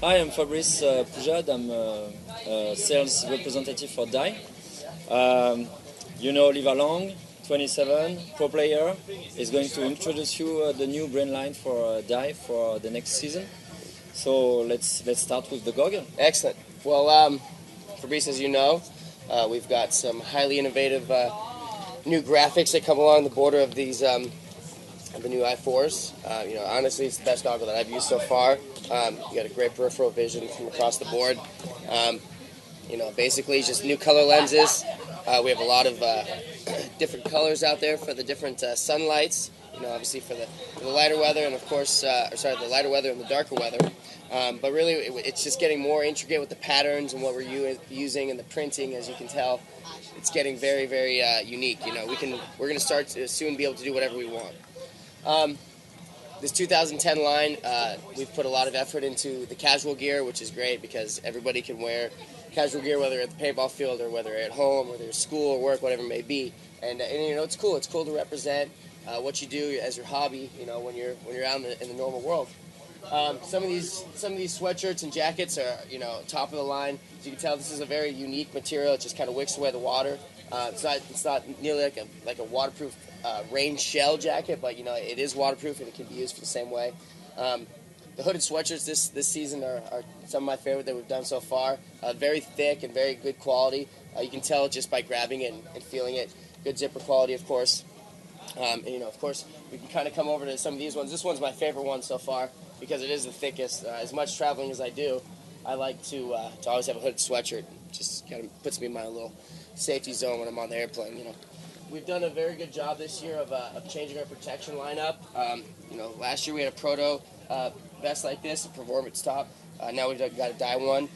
Hi, I'm Fabrice Poujade. I'm a sales representative for Dye. You know Oliver Long, 27, pro player, is going to introduce you the new brand line for Dye for the next season. So let's start with the Goggle. Excellent. Well, Fabrice, as you know, we've got some highly innovative new graphics that come along the border of these the new i4s. Honestly, it's the best goggle that I've used so far. You got a great peripheral vision from across the board. Basically just new color lenses. We have a lot of different colors out there for the different sunlights. Obviously for the lighter weather, and of course, the lighter weather and the darker weather. But really, it's just getting more intricate with the patterns and what we're using and the printing. As you can tell, it's getting very, very unique. We're going to start to soon be able to do whatever we want. This 2010 line, we've put a lot of effort into the casual gear, which is great because everybody can wear casual gear, whether at the paintball field or whether at home, whether it's school or work, whatever it may be. And it's cool. It's cool to represent what you do as your hobby. When you're out in the normal world. Some of these sweatshirts and jackets are top of the line. As you can tell, this is a very unique material. It just kind of wicks away the water. It's not nearly like a waterproof rain shell jacket, but it is waterproof and it can be used for the same way. The hooded sweatshirts this season are some of my favorite that we've done so far. Very thick and very good quality. You can tell just by grabbing it and feeling it. Good zipper quality, of course. Of course, we can kind of come over to some of these ones. This one's my favorite one so far because it is the thickest. As much traveling as I do, I like to always have a hooded sweatshirt. Just kind of puts me in my little safety zone when I'm on the airplane. We've done a very good job this year of changing our protection lineup. Last year we had a proto vest like this, a performance top. Now we've got a Dye one.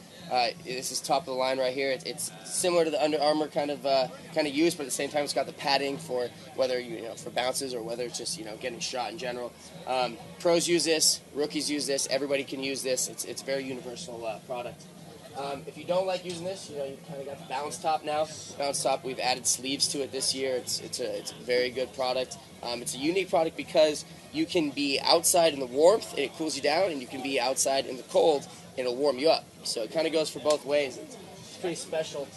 This is top of the line right here. It's similar to the Under Armour kind of use, but at the same time it's got the padding for whether for bounces or whether it's just getting shot in general. Pros use this, rookies use this, everybody can use this. It's a very universal product. If you don't like using this, you've kind of got the bounce top now. Bounce top, we've added sleeves to it this year. It's a very good product. It's a unique product because you can be outside in the warmth and it cools you down, and you can be outside in the cold and it'll warm you up. So it kind of goes for both ways. It's pretty special.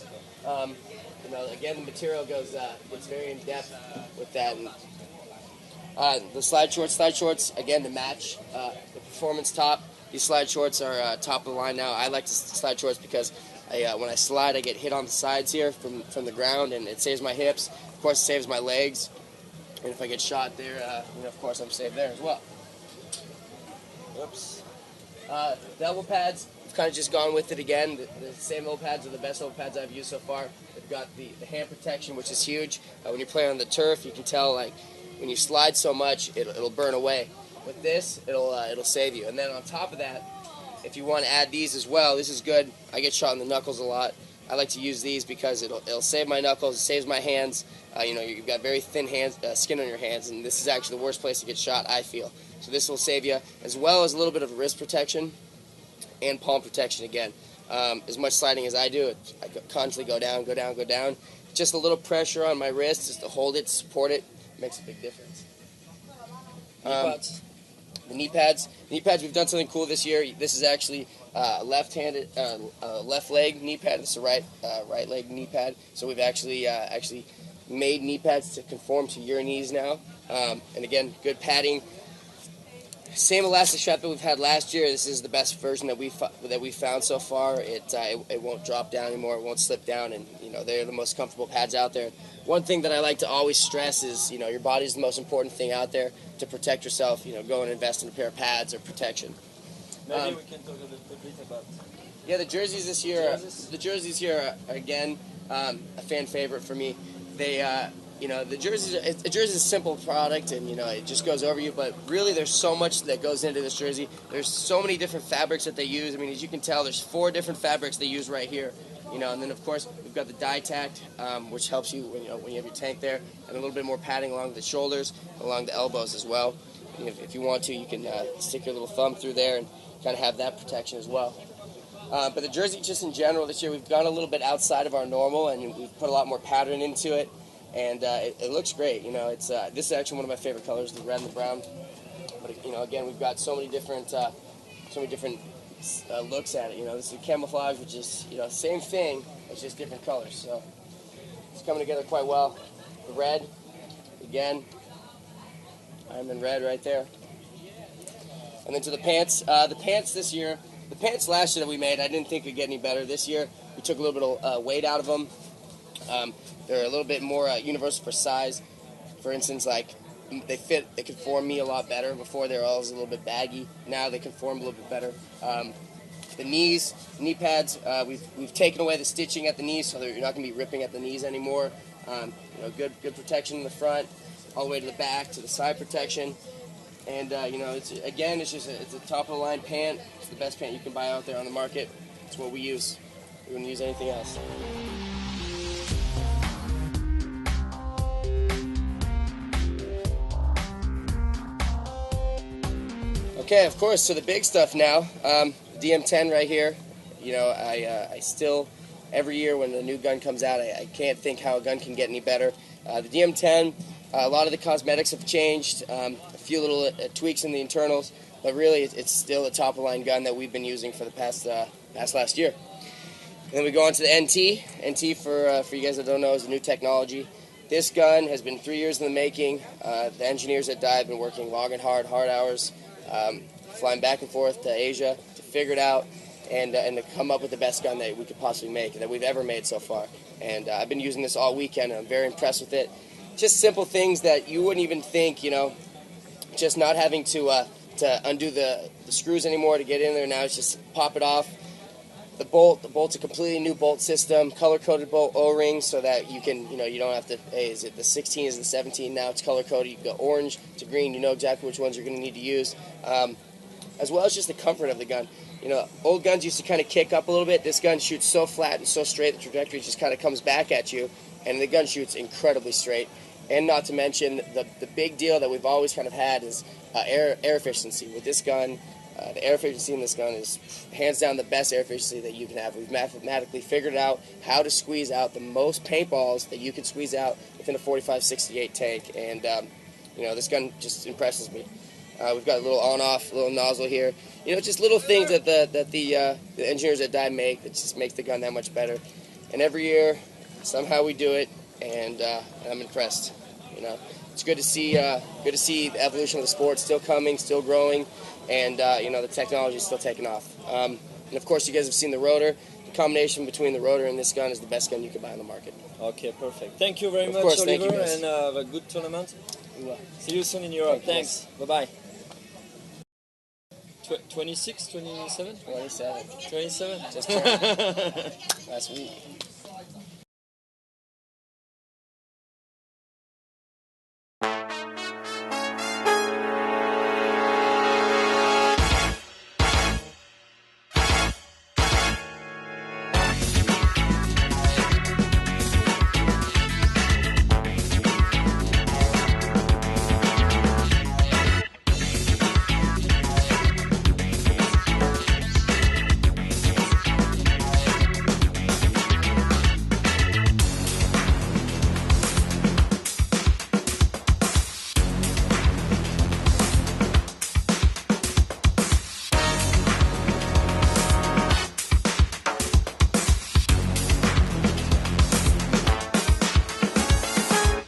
Again, the material it's very in depth with that. And, the slide shorts, again, to match the performance top. These slide shorts are top of the line now. I like the slide shorts because when I slide, I get hit on the sides here from the ground, and it saves my hips. Of course, it saves my legs. And if I get shot there, of course, I'm safe there as well. Whoops. The elbow pads, I've kind of just gone with it again. The same elbow pads are the best elbow pads I've used so far. They've got the hand protection, which is huge. When you play on the turf, you can tell when you slide so much, it'll burn away. With this, it'll save you. And then on top of that, if you want to add these as well, this is good. I get shot in the knuckles a lot. I like to use these because it'll save my knuckles, it saves my hands. You've got very thin skin on your hands, and this is actually the worst place to get shot, I feel. So this will save you, as well as a little bit of wrist protection and palm protection again. As much sliding as I do, I constantly go down, go down, go down. Just a little pressure on my wrist just to hold it, support it, makes a big difference. The knee pads. We've done something cool this year. This is actually left-handed, left leg knee pad. This is a right leg knee pad. So we've actually made knee pads to conform to your knees now. And again, good padding. Same elastic strap that we've had last year. This is the best version that we found so far. It won't drop down anymore. It won't slip down, and they're the most comfortable pads out there. One thing that I like to always stress is your body's the most important thing out there to protect yourself. Go and invest in a pair of pads or protection. Maybe we can talk a little bit about. Yeah, the jerseys this year. The jerseys here are again a fan favorite for me. They you know, the jersey is a simple product, and you know it just goes over you. But really, there's so much that goes into this jersey. There's so many different fabrics that they use. I mean, as you can tell, there's 4 different fabrics they use right here. You know, and then of course we've got the die tact, which helps you when you have your tank there, and a little bit more padding along the shoulders, along the elbows as well. And if you want to, you can stick your little thumb through there and kind of have that protection as well. But the jersey, just in general, this year we've gone a little bit outside of our normal, and we've put a lot more pattern into it. And it looks great. You know, it's this is actually one of my favorite colors, the red and the brown. But you know, again, we've got so many different looks at it. You know, this is camouflage, which is, you know, same thing, it's just different colors. So it's coming together quite well. The red, again, I'm in red right there. And then to the pants. The pants this year, the pants last year that we made, I didn't think would get any better. This year, we took a little bit of weight out of them. They're a little bit more universal for size. For instance, like they conform me a lot better. Before they were always a little bit baggy. Now they conform a little bit better. The knees, knee pads, we've taken away the stitching at the knees, so you're not going to be ripping at the knees anymore. You know, good protection in the front, all the way to the back, to the side protection. And you know, it's a top of the line pant. It's the best pant you can buy out there on the market. It's what we use. We wouldn't use anything else. Okay, of course, so the big stuff now, DM10 right here. You know, I still, every year when a new gun comes out, I can't think how a gun can get any better. The DM10, a lot of the cosmetics have changed, a few little tweaks in the internals, but really it's still a top-of-line gun that we've been using for the past last year. And then we go on to the NT. NT, for you guys that don't know, is a new technology. This gun has been 3 years in the making. The engineers at Dye have been working long and hard hours, flying back and forth to Asia to figure it out and to come up with the best gun that we could possibly make, that we've ever made so far. And I've been using this all weekend, and I'm very impressed with it. Just simple things that you wouldn't even think, you know, just not having to undo the screws anymore to get in there. Now it's just pop it off. The bolt's a completely new bolt system, color-coded bolt O-rings, so that you can, you know, you don't have to, hey, is it the 16, is it the 17? Now it's color-coded. You go orange to green. You know exactly which ones you're going to need to use. As well as just the comfort of the gun. You know, old guns used to kind of kick up a little bit. This gun shoots so flat and so straight, the trajectory just kind of comes back at you, and the gun shoots incredibly straight. And not to mention, the big deal that we've always kind of had is air efficiency. With this gun, the air efficiency in this gun is hands down the best air efficiency that you can have. We've mathematically figured out how to squeeze out the most paintballs that you could squeeze out within a 45-68 tank, and you know, this gun just impresses me. We've got a little on-off, little nozzle here. You know, just little things that the engineers at Dye make that just makes the gun that much better. And every year, somehow we do it, and I'm impressed. You know, it's good to see the evolution of the sport still coming, still growing, and you know, the technology is still taking off. And of course, you guys have seen the rotor. The combination between the rotor and this gun is the best gun you can buy on the market. Okay, perfect. Thank you very much, course, Oliver, thank you, guys. and have a good tournament. See you soon in Europe. Thanks. Bye-bye. 26, 27? 27. 27? Just turned last week.